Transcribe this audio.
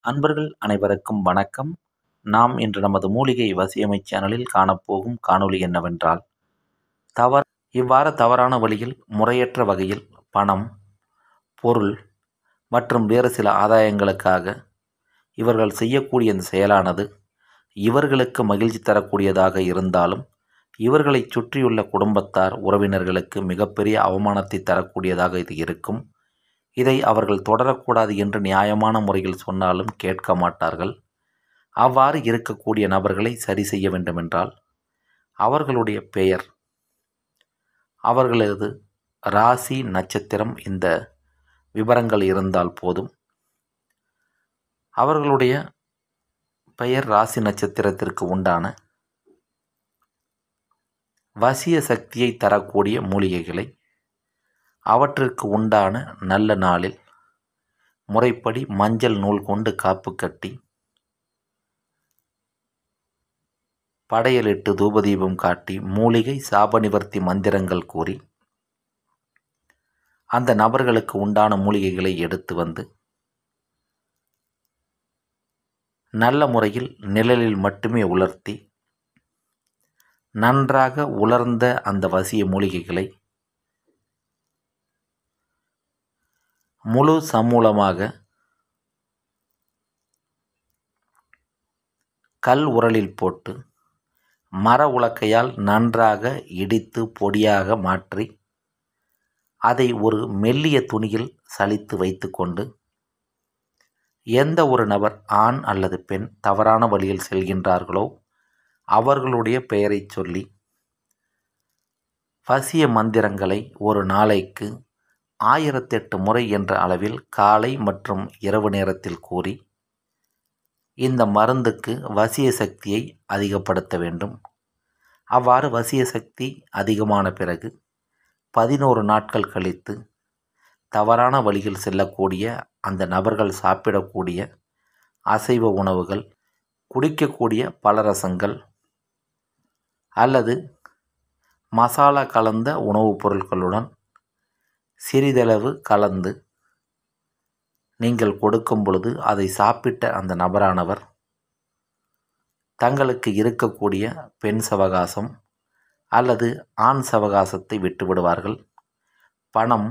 அன்பர்கள் அனைவருக்கும் வணக்கம். நாம் இன்று நமது மூலிகை வசியமை சேனலில் காணப்போகும் காணொளி என்னவென்றால், இவ்வாறு தவறான வழியில் முறையற்ற வகையில் பணம், பொருள் மற்றும் வேறு சில ஆதாயங்களுக்காக இவர்கள் செய்யக்கூடிய இந்த செயலானது இவர்களுக்கு மகிழ்ச்சி தரக்கூடியதாக இருந்தாலும், இவர்களைச் சுற்றியுள்ள குடும்பத்தார், உறவினர்களுக்கு மிகப்பெரிய அவமானத்தை தரக்கூடியதாக இது இருக்கும். இதை அவர்கள் தொடரக்கூடாது என்று நியாயமான முறையில் சொன்னாலும் கேட்க மாட்டார்கள். அவ்வாறு இருக்கக்கூடிய நபர்களை சரி செய்ய வேண்டுமென்றால், அவர்களுடைய பெயர், அவர்களது ராசி, நட்சத்திரம், இந்த விவரங்கள் இருந்தால் போதும். அவர்களுடைய பெயர், ராசி, நட்சத்திரத்திற்கு உண்டான வசிய சக்தியை தரக்கூடிய மூலிகைகளை அவற்றிற்கு உண்டான நல்ல நாளில் முறைப்படி மஞ்சள் நூல் கொண்டு காப்பு கட்டி, படையலிட்டு தூபதீபம் காட்டி, மூலிகை சாப நிவர்த்தி மந்திரங்கள் கூறி, அந்த நபர்களுக்கு உண்டான மூலிகைகளை எடுத்து வந்து நல்ல முறையில் நிழலில் மட்டுமே உலர்த்தி, நன்றாக உலர்ந்த அந்த வசிய மூலிகைகளை முழு சமூலமாக கல் உரலில் போட்டு மர உலக்கையால் நன்றாக இடித்து பொடியாக மாற்றி, அதை ஒரு மெல்லிய துணியில் சலித்து வைத்து கொண்டு, எந்த ஒரு நபர் ஆண் அல்லது பெண் தவறான வழியில் செல்கின்றார்களோ அவர்களுடைய பெயரை சொல்லி வசிய மந்திரங்களை ஒரு நாளைக்கு 1008 முறை என்ற அளவில் காலை மற்றும் இரவு நேரத்தில் கூறி, இந்த மருந்துக்கு வசிய சக்தியை அதிகப்படுத்த வேண்டும். அவ்வாறு வசிய சக்தி அதிகமான பிறகு 11 நாட்கள் கழித்து தவறான வழியில் செல்லக்கூடிய அந்த நபர்கள் சாப்பிடக்கூடிய அசைவ உணவுகள், குடிக்கக்கூடிய பலரசங்கள் அல்லது மசாலா கலந்த உணவுப் பொருட்களுடன் சிறிதளவு கலந்து நீங்கள் கொடுக்கும் பொழுது, அதை சாப்பிட்ட அந்த நபரானவர் தங்களுக்கு இருக்கக்கூடிய பெண் சவகாசம் அல்லது ஆண் சவகாசத்தை விட்டுவிடுவார்கள். பணம்,